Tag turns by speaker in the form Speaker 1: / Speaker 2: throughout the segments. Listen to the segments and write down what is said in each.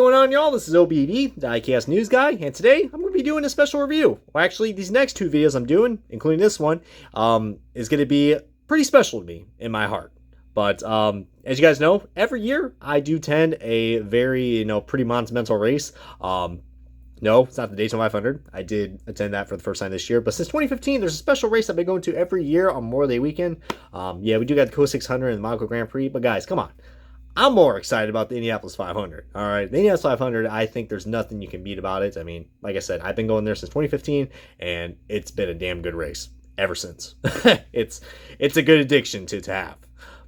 Speaker 1: going on, y'all? This is OBD, the ICAST News Guy, and today I'm going to be doing a special review. Well, actually, these next two videos I'm doing, including this one, is going to be pretty special to me in my heart. But as you guys know, every year I do tend a very, pretty monumental race. No, it's not the Daytona 500. I did attend that for the first time this year. But since 2015, there's a special race I've been going to every year on Memorial Day weekend. Yeah, we do got the Coast 600 and the Monaco Grand Prix. But guys, come on. I'm more excited about the Indianapolis 500. All right, the Indianapolis 500, I think there's nothing you can beat about it. I mean, like I said, I've been going there since 2015, and it's been a damn good race ever since. it's a good addiction to have.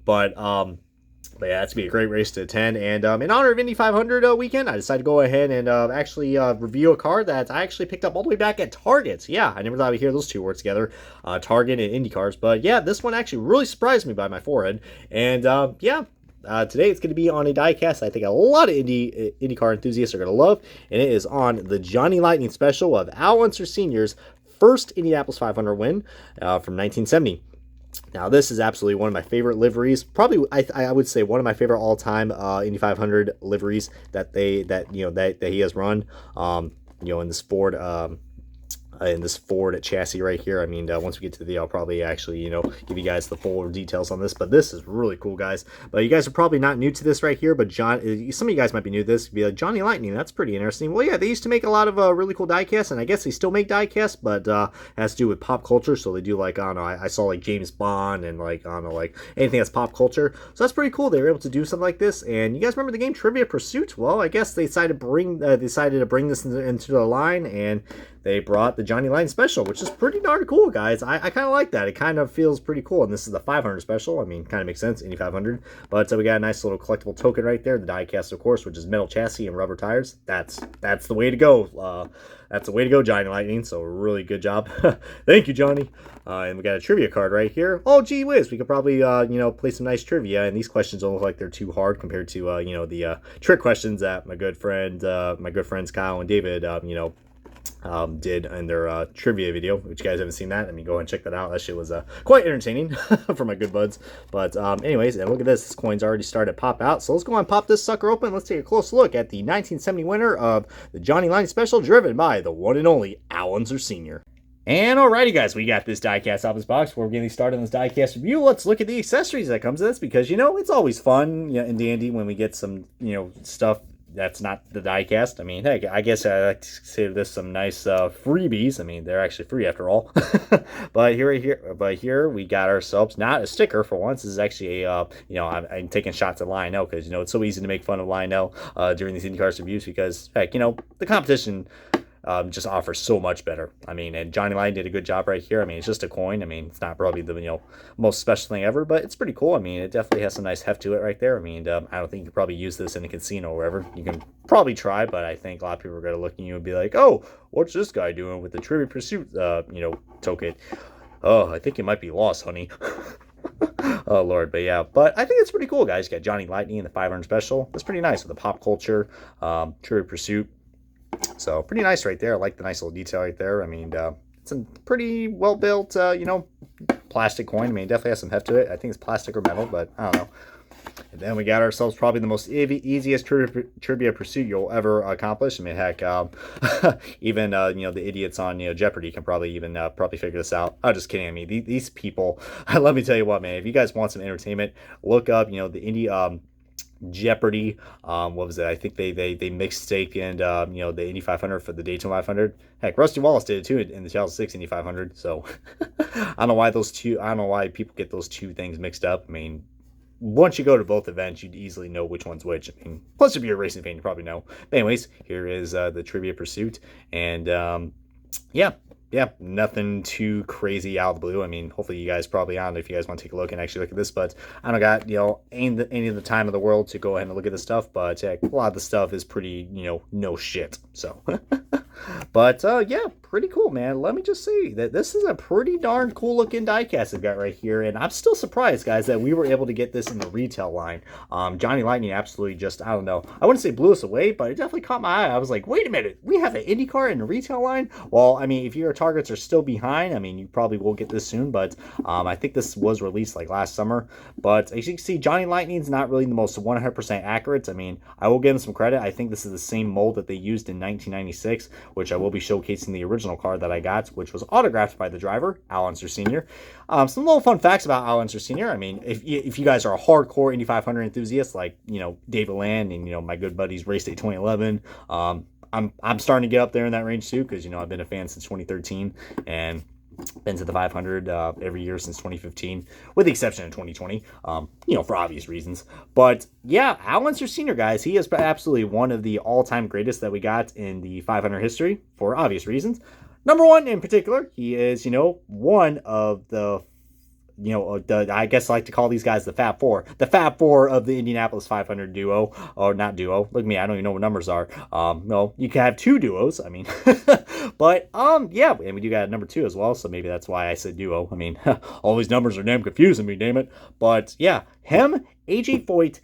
Speaker 1: But yeah, it's gonna be a great race to attend. And in honor of Indy 500 weekend, I decided to go ahead and actually review a car that I actually picked up all the way back at Target. Yeah, I never thought I'd hear those two words together, Target and INDYCARs. But yeah, this one actually really surprised me by my forehead. And yeah. Today it's going to be on a diecast I think a lot of IndyCar enthusiasts are going to love, and it is on the Johnny Lightning Special of Unser Sr.'s first Indianapolis 500 win from 1970. Now, this is absolutely one of my favorite liveries. Probably, I would say one of my favorite all-time Indy 500 liveries that he has run. In this Ford chassis right here. I mean, once we get to the video, I'll probably actually, give you guys the full details on this. But this is really cool, guys. But you guys are probably not new to this right here. But some of you guys might be new to this. Be like, Johnny Lightning, that's pretty interesting. Well, yeah, they used to make a lot of really cool diecasts, and I guess they still make diecasts, but it has to do with pop culture. So they do like, I don't know, I saw like James Bond and like, I don't know, like anything that's pop culture. So that's pretty cool. They were able to do something like this. And you guys remember the game Trivia Pursuit? Well, I guess they decided to bring this into the line, and they brought the Johnny Lightning Special, which is pretty darn cool, guys. I kind of like that. It kind of feels pretty cool. And this is the 500 Special. I mean, kind of makes sense, Indy 500. But we got a nice little collectible token right there. The diecast, of course, which is metal chassis and rubber tires. That's the way to go. That's the way to go, Johnny Lightning. So really good job. Thank you, Johnny. And we got a trivia card right here. Oh, gee whiz. We could probably, play some nice trivia. And these questions don't look like they're too hard compared to, the trick questions that my good friends Kyle and David, did in their trivia video, which you guys haven't seen that. I mean, go ahead and check that out. That shit was quite entertaining for my good buds. But anyways, and look at this. This coin's already started to pop out. So let's go and pop this sucker open. Let's take a close look at the 1970 winner of the Johnny Lightning Special, driven by the one and only Unser Sr. And alrighty, guys, we got this diecast out of this box. Before we're getting started on this diecast review, let's look at the accessories that comes with this, because it's always fun and dandy when we get some stuff that's not the diecast. I mean, heck, I guess I like to consider this some nice freebies. I mean, they're actually free after all. But here we got ourselves not a sticker for once. This is actually a I'm taking shots at Lionel because it's so easy to make fun of Lionel during these IndyCar reviews, because heck, the competition just offers so much better. I mean, and Johnny Lightning did a good job right here. I mean, it's just a coin. I mean, it's not probably the most special thing ever, but it's pretty cool. I mean, it definitely has some nice heft to it right there. I mean, I don't think you could probably use this in a casino or wherever. You can probably try, but I think a lot of people are going to look at you and be like, oh, what's this guy doing with the Trivia Pursuit token? Oh, I think it might be lost, honey. Oh Lord, but yeah, but I think it's pretty cool, guys. You got Johnny Lightning in the 500 Special. That's pretty nice with the pop culture Trivia Pursuit. So pretty nice right there. I like the nice little detail right there. I mean, it's a pretty well built, plastic coin. I mean, it definitely has some heft to it. I think it's plastic or metal, but I don't know. And then we got ourselves probably the most easiest trivia pursuit you'll ever accomplish. I mean, heck, even the idiots on Jeopardy can probably even probably figure this out. I'm just kidding. I mean, these people. Let me tell you what, man. If you guys want some entertainment, look up the Indy Jeopardy. What was it? I think they mixed stake and the Indy 500 for the Daytona 500. Heck, Rusty Wallace did it too in the 2006 Indy 500. So I don't know why people get those two things mixed up. I mean, once you go to both events, you'd easily know which one's which. I mean, plus if you're a racing fan, you probably know. But anyways, here is the Trivia Pursuit, and yeah, nothing too crazy out of the blue. I mean, hopefully you guys probably, I don't know if you guys want to take a look and actually look at this, but I don't got, any of the time of the world to go ahead and look at this stuff, but a lot of the stuff is pretty, no shit. So But yeah, pretty cool, man. Let me just say that this is a pretty darn cool looking diecast I've got right here, and I'm still surprised, guys, that we were able to get this in the retail line. Johnny Lightning absolutely just, I don't know, I wouldn't say blew us away, but it definitely caught my eye. I was like, wait a minute, we have an INDYCAR in the retail line? Well, I mean, if your targets are still behind, I mean, you probably will get this soon, but I think this was released like last summer. But as you can see, Johnny Lightning's not really the most 100% accurate. I mean, I will give him some credit. I think this is the same mold that they used in 1996, which I will be showcasing the original card that I got, which was autographed by the driver, Unser Sr. Some little fun facts about Unser Sr. I mean, if you guys are a hardcore Indy 500 enthusiast, like, you know, David Land and, you know, my good buddies Race Day 2011, I'm starting to get up there in that range too, because, you know, I've been a fan since 2013 and been to the 500 every year since 2015, with the exception of 2020, you know, for obvious reasons. But yeah, Unser Sr., guys, he is absolutely one of the all-time greatest that we got in the 500 history for obvious reasons. Number one in particular, he is, you know, one of the, you know, I guess I like to call these guys the Fab Four. The Fab Four of the Indianapolis 500 duo, or not duo. Look at me, I don't even know what numbers are. No, you can have two duos, I mean. But, yeah, and we do got a number two as well, so maybe that's why I said duo. I mean, all these numbers are damn confusing me, damn it. But, yeah, him, AJ Foyt,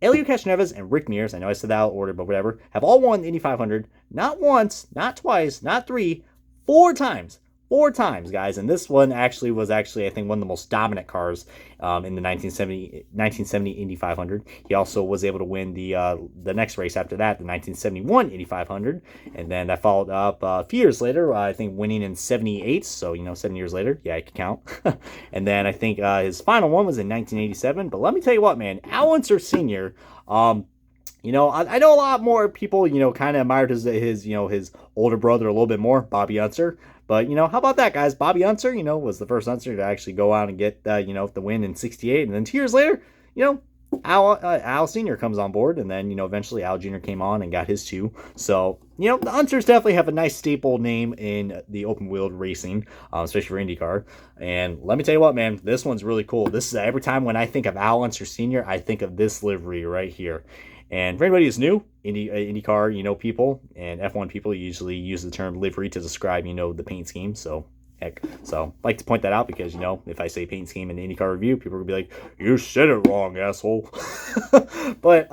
Speaker 1: Elio Castroneves, and Rick Mears, I know I said that out of order, but whatever, have all won the Indy 500, not once, not twice, not three, four times. Four times, guys, and this one was I think, one of the most dominant cars in the 1970 Indy 500. He also was able to win the next race after that, the 1971 Indy 500, and then that followed up a few years later, I think winning in 78, so, you know, 7 years later, yeah, I can count. And then I think his final one was in 1987, but let me tell you what, man, Unser Sr., you know, I know a lot more people, you know, kind of admired his, you know, his older brother a little bit more, Bobby Unser. But, you know, how about that, guys? Bobby Unser, you know, was the first Unser to actually go out and get, you know, the win in 68. And then 2 years later, you know, Al Sr. comes on board. And then, you know, eventually Al Jr. came on and got his two. So, you know, the Unsers definitely have a nice staple name in the open-wheeled racing, especially for IndyCar. And let me tell you what, man, this one's really cool. This is every time when I think of Al Unser Sr., I think of this livery right here. And for anybody who's new, IndyCar, you know, people and F1 people usually use the term livery to describe, you know, the paint scheme. So, heck, so I like to point that out because, you know, if I say paint scheme in the IndyCar review, people will be like, you said it wrong, asshole. But,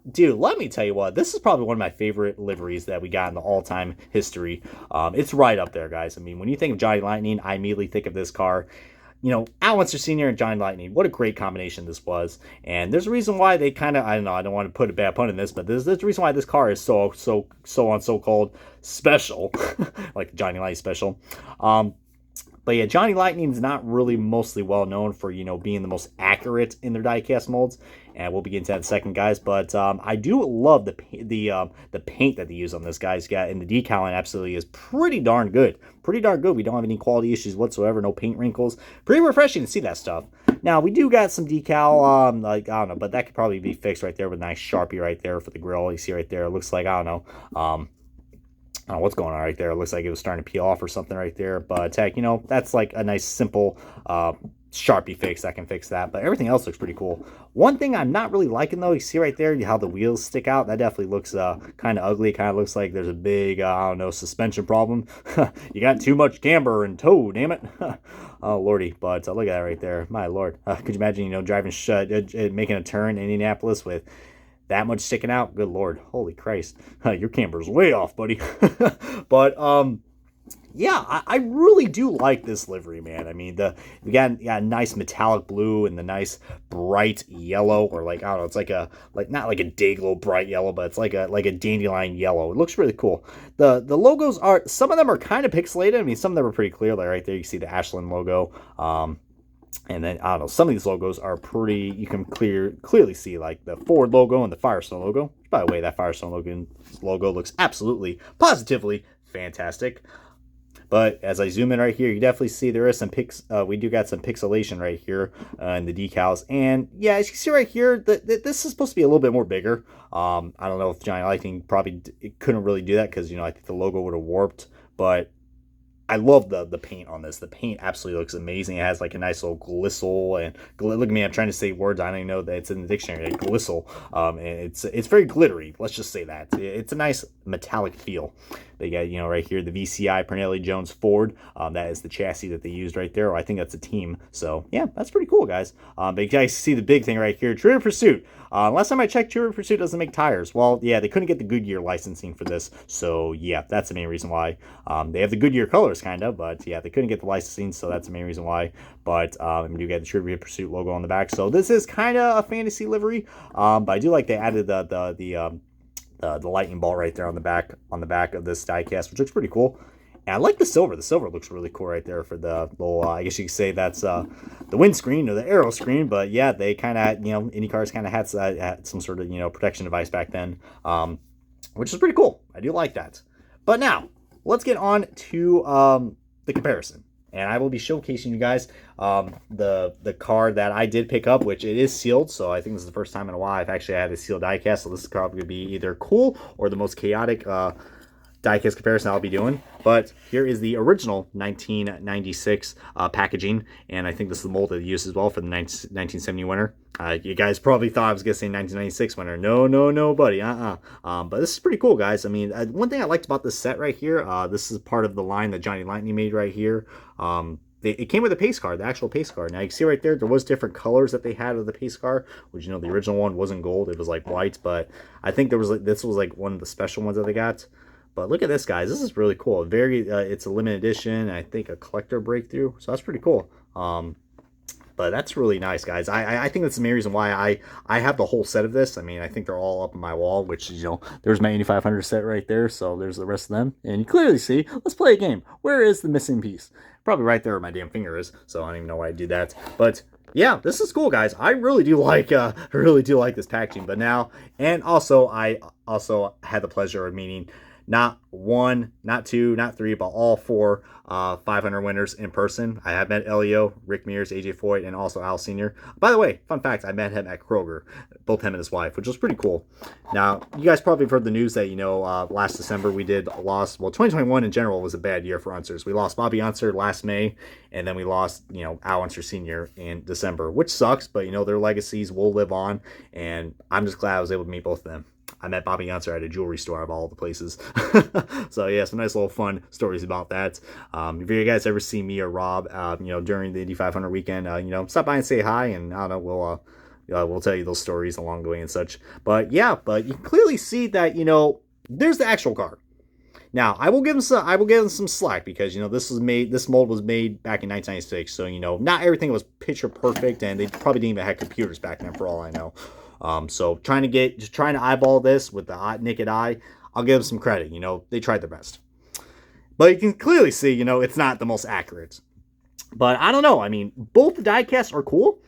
Speaker 1: dude, let me tell you what, this is probably one of my favorite liveries that we got in the all-time history. It's right up there, guys. I mean, when you think of Johnny Lightning, I immediately think of this car. You know, Al Unser Sr. and Johnny Lightning, what a great combination this was. And there's a reason why they kind of, I don't know, I don't want to put a bad pun in this, but there's a reason why this car is so-called special, like Johnny Lightning special. But yeah, Johnny Lightning's not really mostly well known for, you know, being the most accurate in their diecast molds, and we'll begin to that in a second, guys. But I do love the paint that they use on this, guys. Yeah, and the decaling absolutely is pretty darn good. Pretty darn good. We don't have any quality issues whatsoever. No paint wrinkles. Pretty refreshing to see that stuff. Now we do got some decal, like I don't know, but that could probably be fixed right there with a nice Sharpie right there for the grill. You see right there. It looks like I don't know. I don't know what's going on right there. It looks like it was starting to peel off or something right there. But heck, you know, that's like a nice simple Sharpie fix that can fix that. But everything else looks pretty cool. One thing I'm not really liking, though, you see right there how the wheels stick out. That definitely looks kind of ugly. Kind of looks like there's a big, I don't know, suspension problem. You got too much camber and toe, damn it. Oh, lordy. But look at that right there. My lord. Could you imagine, you know, driving, making a turn in Indianapolis with that much sticking out? Good lord. Holy Christ. Your camber's way off, buddy. But, yeah, I really do like this livery, man. I mean, we got a nice metallic blue and the nice bright yellow, or like, I don't know, it's like not like a Dayglow bright yellow, but it's like a dandelion yellow. It looks really cool. The logos are, some of them are kind of pixelated. I mean, some of them are pretty clear. Like right there, you see the Ashland logo. And then, I don't know, some of these logos are pretty, you can clearly see, like, the Ford logo and the Firestone logo. By the way, that Firestone logo looks absolutely, positively fantastic. But as I zoom in right here, you definitely see there is some we do got some pixelation right here in the decals. And, yeah, as you can see right here, this is supposed to be a little bit more bigger. I don't know if Johnny Lightning probably couldn't really do that because, you know, I think the logo would have warped. But I love the paint on this. The paint absolutely looks amazing. It has like a nice little glistle, and look at me, I'm trying to say words I don't even know that it's in the dictionary. Like glistle, and it's very glittery. Let's just say that it's a nice metallic feel. They got, you know, right here the VCI Pernelli Jones Ford. That is the chassis that they used right there. I think that's a team. So yeah, that's pretty cool, guys. But you guys see the big thing right here, Trivial Pursuit. Last time I checked, Trivial Pursuit doesn't make tires. Well, yeah, they couldn't get the Goodyear licensing for this, so yeah, that's the main reason why. They have the Goodyear colors, kind of, but yeah, they couldn't get the licensing, so that's the main reason why. But you get the Trivial Pursuit logo on the back, so this is kind of a fantasy livery. But I do like they added the lightning bolt right there on the back of this diecast, which looks pretty cool. And I like the silver. The silver looks really cool right there for the little, I guess you could say that's the windscreen or the aero screen. But yeah, they kind of, you know, IndyCars kind of had some sort of, you know, protection device back then, which is pretty cool. I do like that. But now, let's get on to the comparison. And I will be showcasing you guys the car that I did pick up, which it is sealed. So I think this is the first time in a while I've actually had a sealed diecast. So this is probably going to be either cool or the most chaotic diecast comparison I'll be doing. But here is the original 1996 packaging, and I think this is the mold that they used as well for the 1970 winner. You guys probably thought I was going to say 1996 winner. No, buddy. But this is pretty cool, guys. I mean, one thing I liked about this set right here, this is part of the line that Johnny Lightning made right here. It came with a pace car, the actual pace car. Now you can see right there was different colors that they had of the pace car, which, you know, the original one wasn't gold, it was like white, but I think this was like one of the special ones that they got. But look at this, guys. This is really cool. It's a limited edition. I think a collector breakthrough. So that's pretty cool. But that's really nice, guys. I think that's the main reason why I have the whole set of this. I mean, I think they're all up on my wall, which, you know, there's my 8500 set right there. So there's the rest of them. And you clearly see, let's play a game. Where is the missing piece? Probably right there where my damn finger is. So I don't even know why I do that. But yeah, this is cool, guys. I really do like this packaging. But now, and also, I also had the pleasure of meeting not one, not two, not three, but all four 500 winners in person. I have met Elio, Rick Mears, AJ Foyt, and also Al Sr. By the way, fun fact, I met him at Kroger, both him and his wife, which was pretty cool. Now, you guys probably have heard the news that, you know, last December we lost, well, 2021 in general was a bad year for Unsers. We lost Bobby Unser last May, and then we lost, you know, Al Unser Sr. in December, which sucks, but, you know, their legacies will live on, and I'm just glad I was able to meet both of them. I met Bobby Unser at a jewelry store of all the places. So yeah, some nice little fun stories about that. If you guys ever see me or Rob, you know, during the Indy 500 weekend, you know, stop by and say hi, and I don't know, we'll tell you those stories along the way and such. But yeah, but you can clearly see that, you know, there's the actual car. Now, I will give them some slack because, you know, this mold was made back in 1996, so, you know, not everything was picture perfect, and they probably didn't even have computers back then for all I know. So trying to eyeball this with the naked eye, I'll give them some credit. You know, they tried their best. But you can clearly see, you know, it's not the most accurate. But I don't know. I mean, both the diecasts are cool.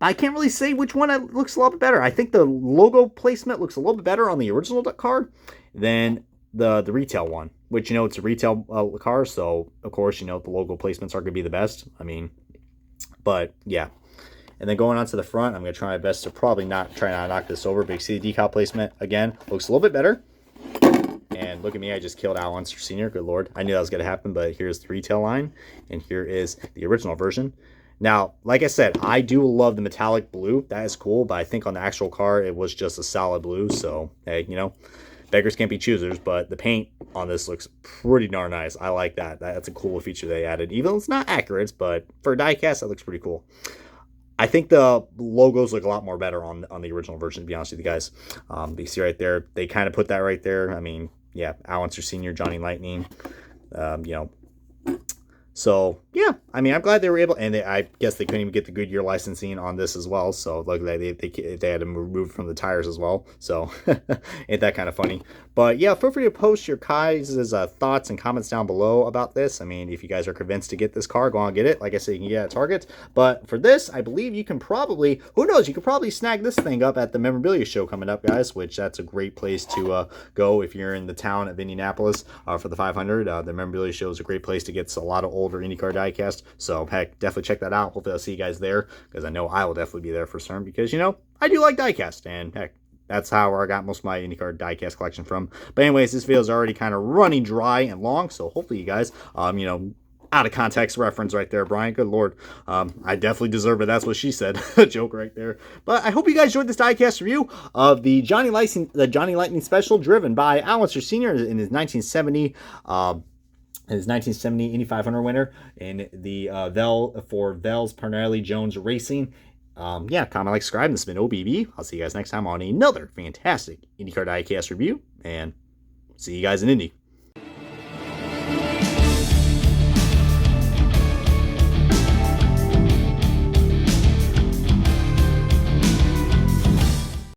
Speaker 1: I can't really say which one looks a lot bit better. I think the logo placement looks a little bit better on the original card than the retail one, which, you know, it's a retail car. So, of course, you know, the logo placements are going to be the best. I mean, but yeah. And then going on to the front, I'm going to try my best to probably not knock this over. But you see the decal placement, again, looks a little bit better. And look at me, I just killed Al Unser Sr. Good Lord. I knew that was going to happen, but here's the retail line. And here is the original version. Now, like I said, I do love the metallic blue. That is cool, but I think on the actual car, it was just a solid blue. So, hey, you know, beggars can't be choosers, but the paint on this looks pretty darn nice. I like that. That's a cool feature they added. Even though it's not accurate, but for a diecast, that looks pretty cool. I think the logos look a lot more better on the original version, to be honest with you guys. You see right there, they kind of put that right there. I mean, yeah, Al Unser Sr., Johnny Lightning, you know. So, yeah, I mean, I'm glad they were able, and I guess they couldn't even get the Goodyear licensing on this as well, so look, they had to remove from the tires as well, so ain't that kind of funny? But, yeah, feel free to post your guys' thoughts and comments down below about this. I mean, if you guys are convinced to get this car, go on and get it. Like I said, you can get it at Target, but for this, I believe you can probably, who knows, you could probably snag this thing up at the memorabilia show coming up, guys, which that's a great place to go if you're in the town of Indianapolis for the 500. The memorabilia show is a great place to get a lot of older IndyCar diecast. So heck, definitely check that out. Hopefully I'll see you guys there, because I know I will definitely be there for certain, because, you know, I do like diecast, and heck, That's how I got most of my IndyCar diecast collection from. But anyways, this video is already kind of running dry and long, so hopefully you guys, you know, out of context reference right there, Brian. Good Lord. I definitely deserve it. That's what she said. Joke right there. But I hope you guys enjoyed this diecast review of the Johnny Lightning Special, driven by Unser Sr. in his 1970 Indy 500 winner in the Vels Parnelli Jones Racing. Yeah, comment, like, subscribe. This has been OBB. I'll see you guys next time on another fantastic IndyCar diecast review, and see you guys in Indy.